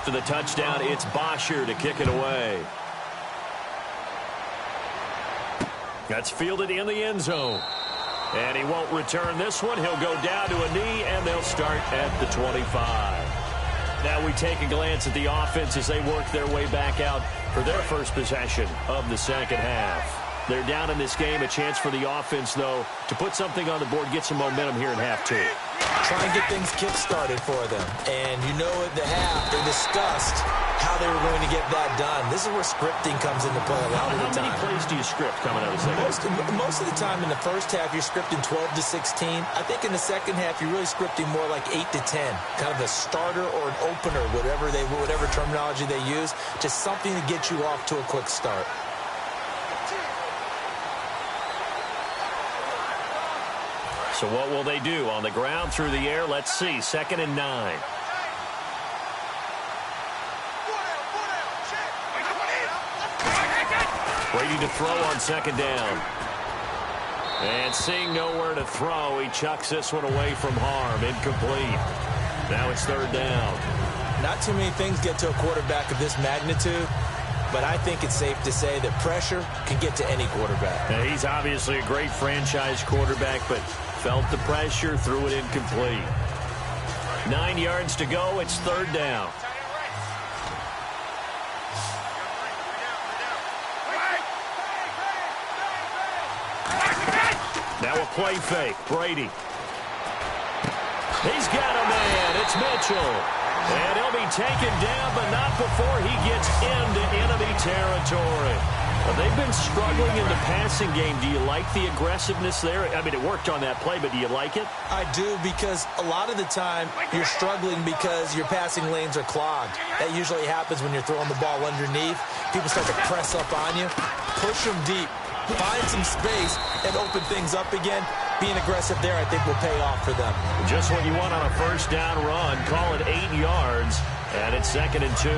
after the touchdown, it's Bosher to kick it away. That's fielded in the end zone. And he won't return this one. He'll go down to a knee, and they'll start at the 25. Now we take a glance at the offense as they work their way back out for their first possession of the second half. They're down in this game. A chance for the offense, though, to put something on the board, get some momentum here in half two. Try and get things kick-started for them. And you know at the half, they discussed how they were going to get that done. This is where scripting comes into play a lot of the time. How many plays do you script coming out of the second half? Most of the time in the first half, you're scripting 12 to 16. I think in the second half, you're really scripting more like 8 to 10. Kind of a starter or an opener, whatever terminology they use. Just something to get you off to a quick start. So what will they do? On the ground, through the air, let's see. 2nd and 9. Waiting to throw on 2nd down. And seeing nowhere to throw, he chucks this one away from harm. Incomplete. Now it's 3rd down. Not too many things get to a quarterback of this magnitude, but I think it's safe to say that pressure can get to any quarterback. Now, he's obviously a great franchise quarterback, but felt the pressure, threw it incomplete. 9 yards to go. It's 3rd down. Now a play fake. Brady. He's got a man. It's Mitchell. And he'll be taken down, but not before he gets into enemy territory. Well, they've been struggling in the passing game. Do you like the aggressiveness there? I mean, it worked on that play, but do you like it? I do, because a lot of the time you're struggling because your passing lanes are clogged. That usually happens when you're throwing the ball underneath. People start to press up on you. Push them deep. Find some space and open things up again. Being aggressive there, I think, will pay off for them. Just what you want on a first down run. Call it 8 yards, and it's 2nd and 2.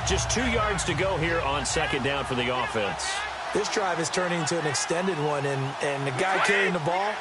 Just 2 yards to go here on 2nd down for the offense. This drive is turning into an extended one, and the guy carrying the ball,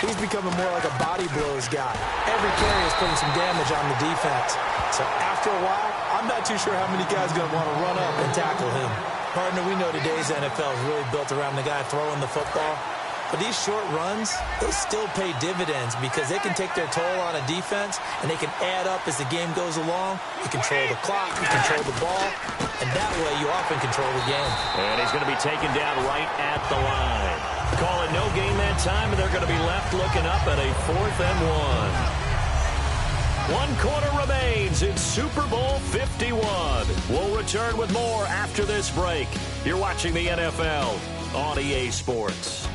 he's becoming more like a body blows guy. Every carry is putting some damage on the defense. So after a while, I'm not too sure how many guys are going to want to run up and tackle him. Partner, we know today's NFL is really built around the guy throwing the football. But these short runs, they still pay dividends because they can take their toll on a defense, and they can add up as the game goes along. You control the clock, you control the ball, and that way you often control the game. And he's going to be taken down right at the line. Call it no gain that time, and they're going to be left looking up at a 4th and 1. 1 quarter remains in Super Bowl 51. We'll return with more after this break. You're watching the NFL on EA Sports.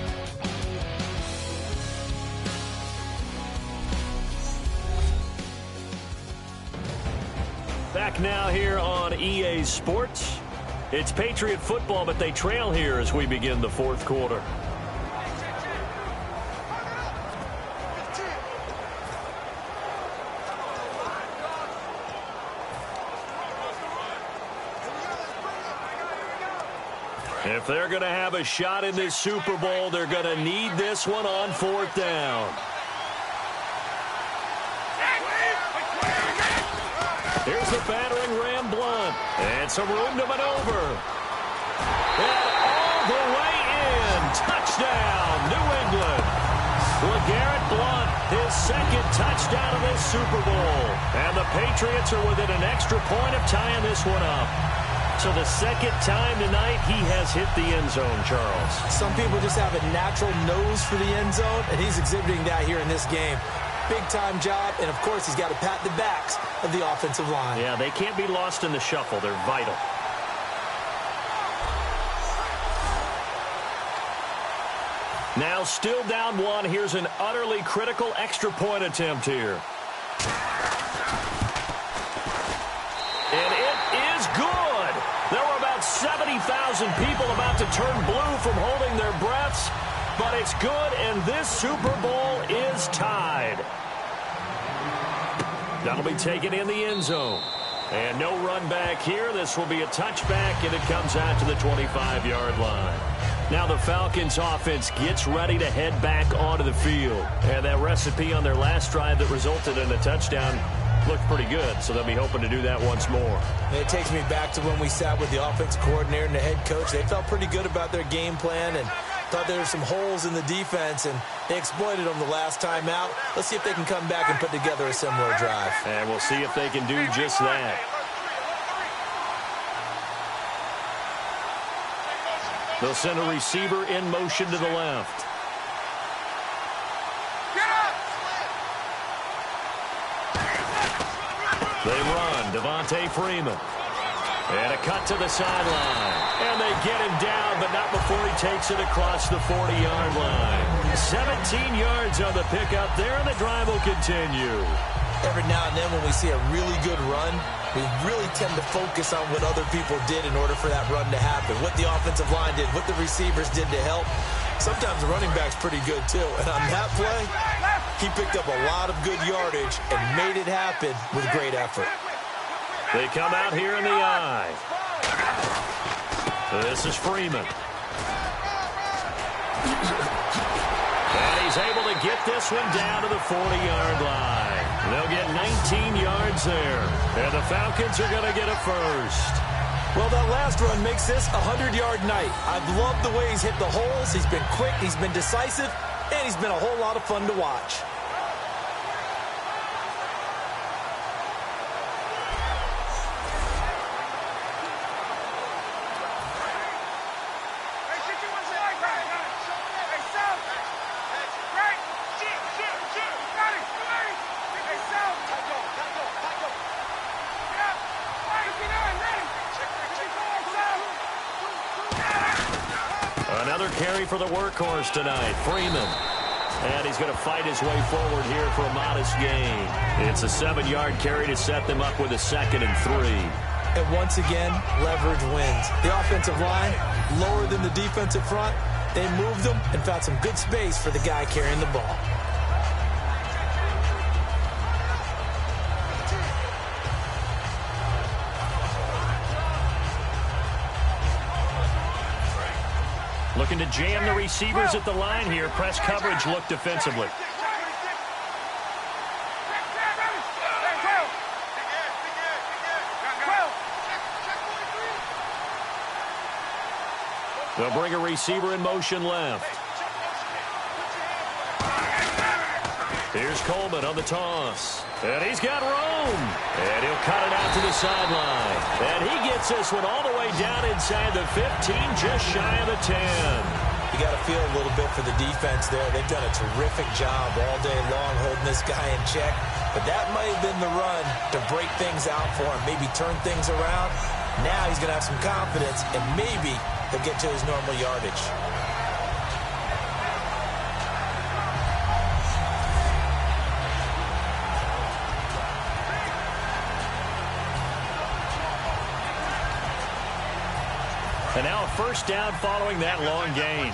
Back now here on EA Sports. It's Patriot football, but they trail here as we begin the 4th quarter. If they're going to have a shot in this Super Bowl, they're going to need this one on 4th down. Here's the battering Ram Blunt. And some room to maneuver. And all the way in. Touchdown, New England. LeGarrette Blunt, his 2nd touchdown of this Super Bowl. And the Patriots are within an extra point of tying this one up. So the 2nd time tonight he has hit the end zone, Charles. Some people just have a natural nose for the end zone, and he's exhibiting that here in this game. Big-time job, and, of course, he's got to pat the backs of the offensive line. Yeah, they can't be lost in the shuffle. They're vital. Now still down 1. Here's an utterly critical extra point attempt here. And it is good. There were about 70,000 people about to turn blue from holding their breaths, but it's good, and this Super Bowl is tied. That'll be taken in the end zone. And no run back here. This will be a touchback, and it comes out to the 25-yard line. Now the Falcons offense gets ready to head back onto the field. And that recipe on their last drive that resulted in a touchdown looked pretty good, so they'll be hoping to do that once more. It takes me back to when we sat with the offensive coordinator and the head coach. They felt pretty good about their game plan and thought there were some holes in the defense, and they exploited them the last time out. Let's see if they can come back and put together a similar drive. And we'll see if they can do just that. They'll send a receiver in motion to the left. They run, Devontae Freeman. And a cut to the sideline. And they get him down, but not before he takes it across the 40-yard line. 17 yards on the pickup there, and the drive will continue. Every now and then when we see a really good run, we really tend to focus on what other people did in order for that run to happen, what the offensive line did, what the receivers did to help. Sometimes the running back's pretty good, too. And on that play, he picked up a lot of good yardage and made it happen with great effort. They come out here in the eye. This is Freeman. And he's able to get this one down to the 40-yard line. They'll get 19 yards there. And the Falcons are going to get a first. Well, that last run makes this a 100-yard night. I've loved the way he's hit the holes. He's been quick, he's been decisive, and he's been a whole lot of fun to watch. Another carry for the workhorse tonight, Freeman. And he's going to fight his way forward here for a modest gain. It's a 7-yard carry to set them up with a 2nd and 3. And once again, leverage wins. The offensive line, lower than the defensive front. They moved them and found some good space for the guy carrying the ball. Looking to jam the receivers at the line here. Press coverage look defensively. They'll bring a receiver in motion left. Here's Coleman on the toss. And he's got room. And he'll cut it out to the sideline. And he gets this one all the way down inside the 15, just shy of the 10. You got to feel a little bit for the defense there. They've done a terrific job all day long holding this guy in check. But that might have been the run to break things out for him, maybe turn things around. Now he's going to have some confidence, and maybe he'll get to his normal yardage. And now a first down following that long gain.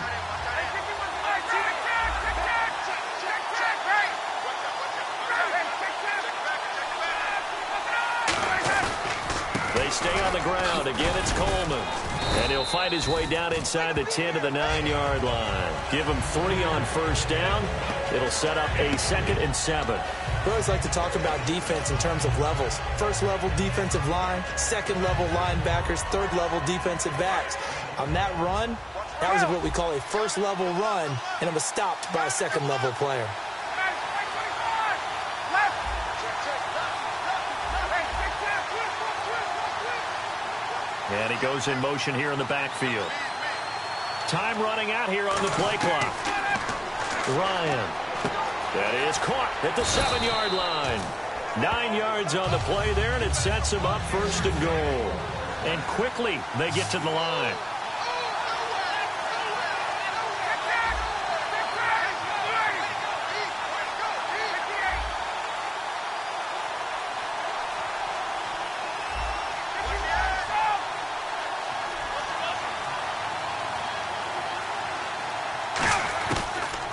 They stay on the ground. Again, it's Coleman. And he'll fight his way down inside the 10 to the 9-yard line. Give him 3 on first down. It'll set up a 2nd and 7. We always like to talk about defense in terms of levels. First-level defensive line, second-level linebackers, third-level defensive backs. On that run, that was what we call a first-level run, and it was stopped by a second-level player. And he goes in motion here in the backfield. Time running out here on the play clock. Ryan. That is caught at the 7-yard line. 9 yards on the play there, and it sets him up 1st and goal. And quickly, they get to the line.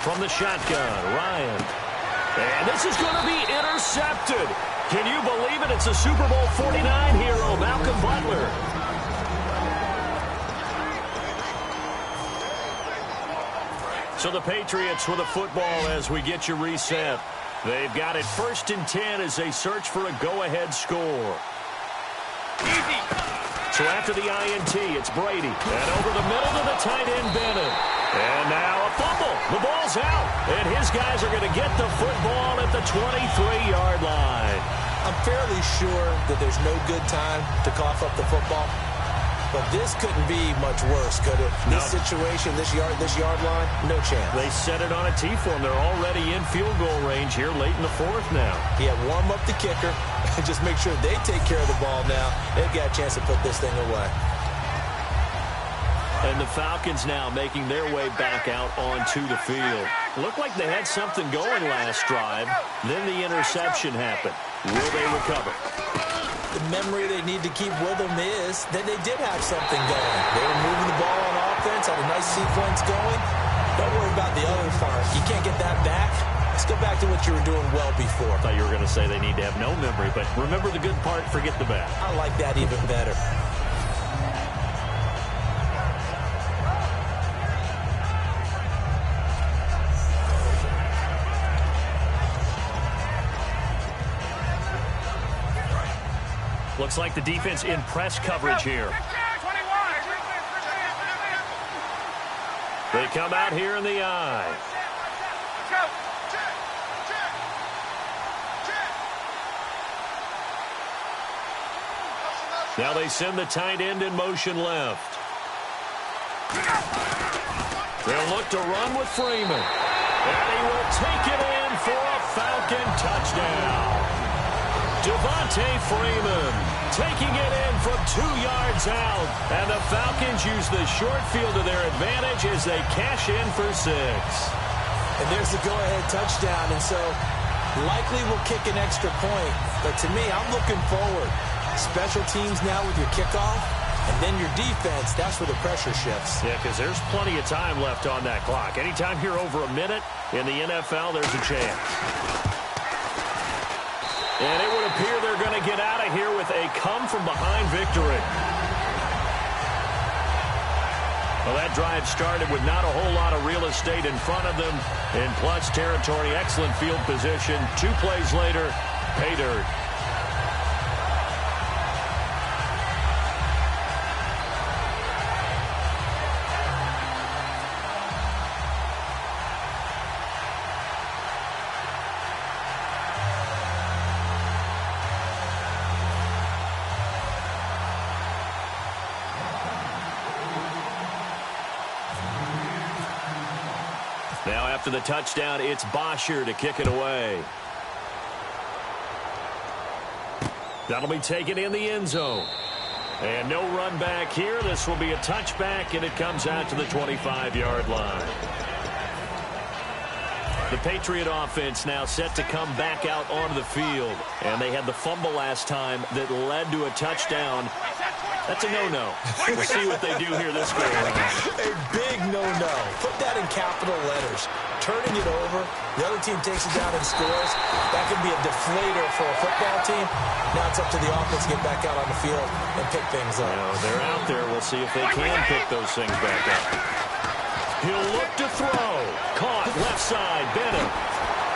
From the shotgun, Ryan. And this is going to be intercepted. Can you believe it? It's a Super Bowl 49 hero, Malcolm Butler. So the Patriots with a football as we get you reset. They've got it 1st and 10 as they search for a go-ahead score. Easy. So after the INT, it's Brady. And over the middle to the tight end, Bennett. And now a fumble. The ball's out. And his guys are going to get the football at the 23-yard line. I'm fairly sure that there's no good time to cough up the football. But this couldn't be much worse, could it? No. This situation, this yard line, no chance. They set it on a tee for him. They're already in field goal range here late in the 4th now. Yeah, warm up the kicker and just make sure they take care of the ball now. They've got a chance to put this thing away. And the Falcons now making their way back out onto the field. Looked like they had something going last drive. Then the interception happened. Will they recover? The memory they need to keep with them is that they did have something going. They were moving the ball on offense, had a nice sequence going. Don't worry about the other part. You can't get that back. Let's go back to what you were doing well before. I thought you were going to say they need to have no memory, but remember the good part, forget the bad. I like that even better. Looks like the defense in press coverage here. They come out here in the eye. Now they send the tight end in motion left. They'll look to run with Freeman. And he will take it in for a Falcon touchdown. Devontae Freeman taking it in from 2 yards out. And the Falcons use the short field to their advantage as they cash in for 6. And there's the go-ahead touchdown. And so likely will kick an extra point. But to me, I'm looking forward. Special teams now with your kickoff. And then your defense, that's where the pressure shifts. Yeah, because there's plenty of time left on that clock. Anytime you're over a minute in the NFL, there's a chance. And it would appear they're going to get out of here with a come-from-behind victory. Well, that drive started with not a whole lot of real estate in front of them. In plus territory, excellent field position. 2 plays later, pay dirt. Now after the touchdown, it's Bosher to kick it away. That'll be taken in the end zone. And no run back here. This will be a touchback, and it comes out to the 25-yard line. The Patriot offense now set to come back out onto the field. And they had the fumble last time that led to a touchdown. That's a no-no. We'll see what they do here this go around. A big no-no. Put that in capital letters. Turning it over, the other team takes it down and scores. That could be a deflator for a football team. Now it's up to the offense to get back out on the field and pick things up. They're out there. We'll see if they can pick those things back up. He'll look to throw. Caught left side, Bennett.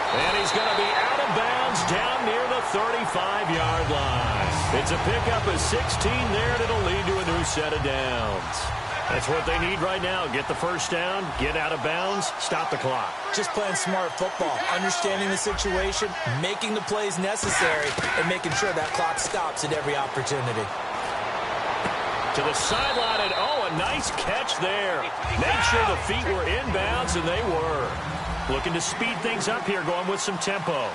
And he's going to be out of bounds down near the 35-yard line. It's a pickup of 16 there, and it'll lead to a new set of downs. That's what they need right now. Get the first down, get out of bounds, stop the clock. Just playing smart football, understanding the situation, making the plays necessary, and making sure that clock stops at every opportunity. To the sideline, and a nice catch there. Made sure the feet were inbounds, and they were. Looking to speed things up here, going with some tempo.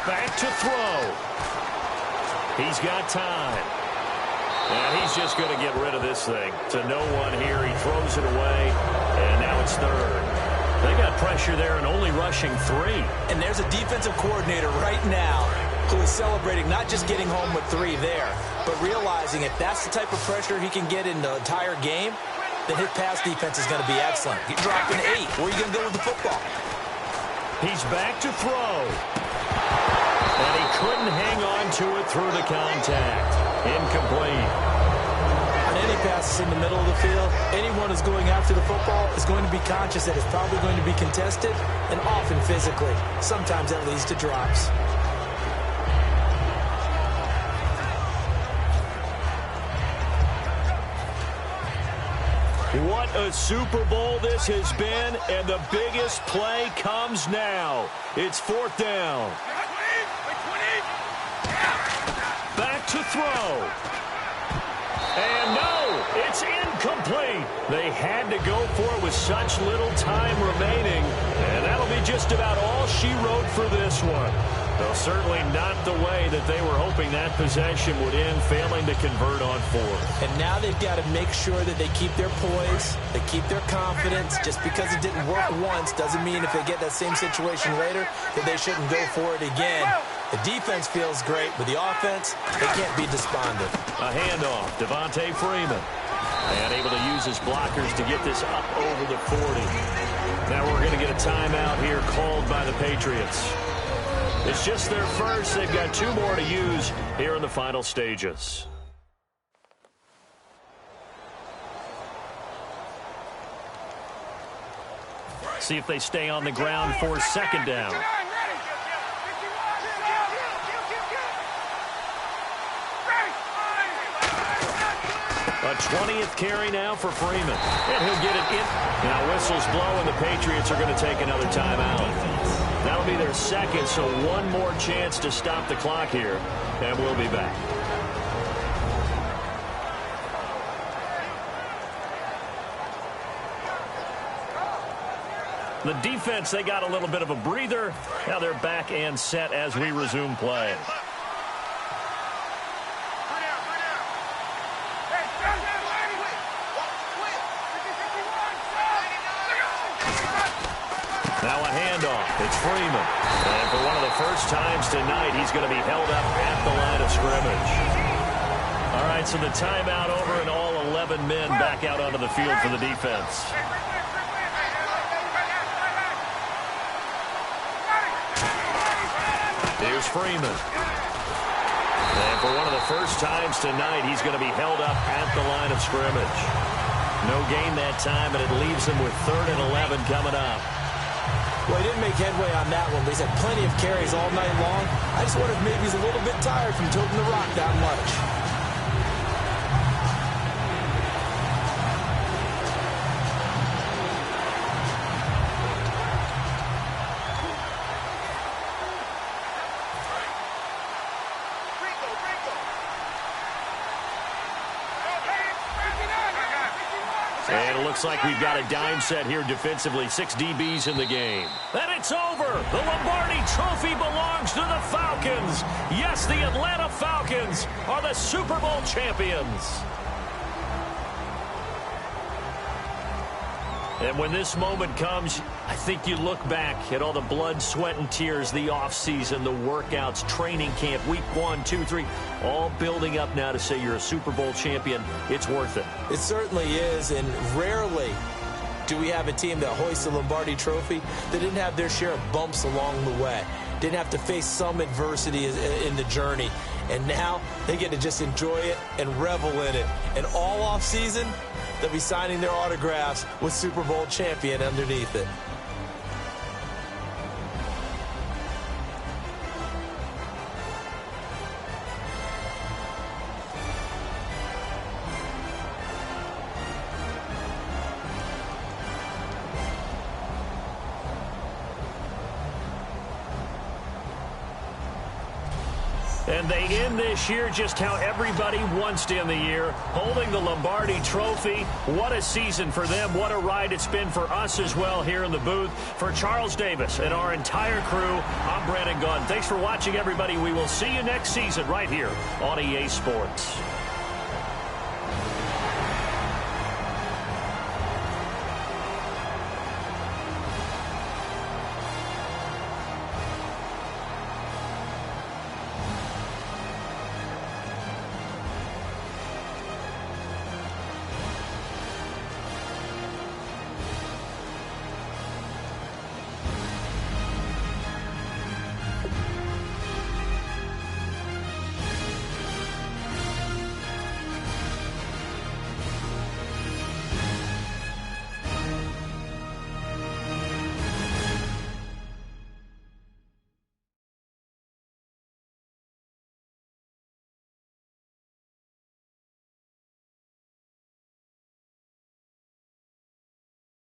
Back to throw. He's got time. And he's just going to get rid of this thing. It's a no-one here. He throws it away, and now it's third. They got pressure there and only rushing 3. And there's a defensive coordinator right now who is celebrating not just getting home with 3 there, but realizing if that's the type of pressure he can get in the entire game, then his pass defense is going to be excellent. Get dropped in 8. Where are you going to go with the football? He's back to throw. And he couldn't hang on to it through the contact. Incomplete. On any passes in the middle of the field, anyone who's going after the football is going to be conscious that it's probably going to be contested, and often physically. Sometimes that leads to drops. What a Super Bowl this has been, and the biggest play comes now. It's 4th down. Back to throw. And no, it's incomplete. They had to go for it with such little time remaining, and that'll be just about all she wrote for this one. Though certainly not the way that they were hoping that possession would end, failing to convert on 4th. And now they've got to make sure that they keep their poise, they keep their confidence. Just because it didn't work once doesn't mean if they get that same situation later that they shouldn't go for it again. The defense feels great, but the offense, they can't be despondent. A handoff, Devontae Freeman. And able to use his blockers to get this up over the 40. Now we're going to get a timeout here called by the Patriots. It's just their first. They've got 2 more to use here in the final stages. See if they stay on the ground for 2nd down. A 20th carry now for Freeman. And he'll get it in. Now whistles blow, and the Patriots are going to take another timeout. That'll be their 2nd, so 1 more chance to stop the clock here. And we'll be back. The defense, they got a little bit of a breather. Now they're back and set as we resume play. Now a handoff. It's Freeman. And for one of the first times tonight, he's going to be held up at the line of scrimmage. All right, so the timeout over, and all 11 men back out onto the field for the defense. Here's Freeman. And for one of the first times tonight, he's going to be held up at the line of scrimmage. No gain that time, and it leaves him with 3rd and 11 coming up. Well, he didn't make headway on that one, but he's had plenty of carries all night long. I just wonder if maybe he's a little bit tired from toting the rock that much. And it looks like we've got a dime set here defensively. 6 DBs in the game. And it's over. The Lombardi Trophy belongs to the Falcons. Yes, the Atlanta Falcons are the Super Bowl champions. And when this moment comes, I think you look back at all the blood, sweat, and tears, the offseason, the workouts, training camp, week 1, 2, 3, all building up now to say you're a Super Bowl champion. It's worth it. It certainly is, and rarely do we have a team that hoists the Lombardi Trophy that didn't have their share of bumps along the way, didn't have to face some adversity in the journey, and now they get to just enjoy it and revel in it. And all offseason, they'll be signing their autographs with Super Bowl champion underneath it. And they end this year just how everybody wants to end the year, holding the Lombardi Trophy. What a season for them. What a ride it's been for us as well here in the booth. For Charles Davis and our entire crew, I'm Brandon Gaudin. Thanks for watching, everybody. We will see you next season right here on EA Sports.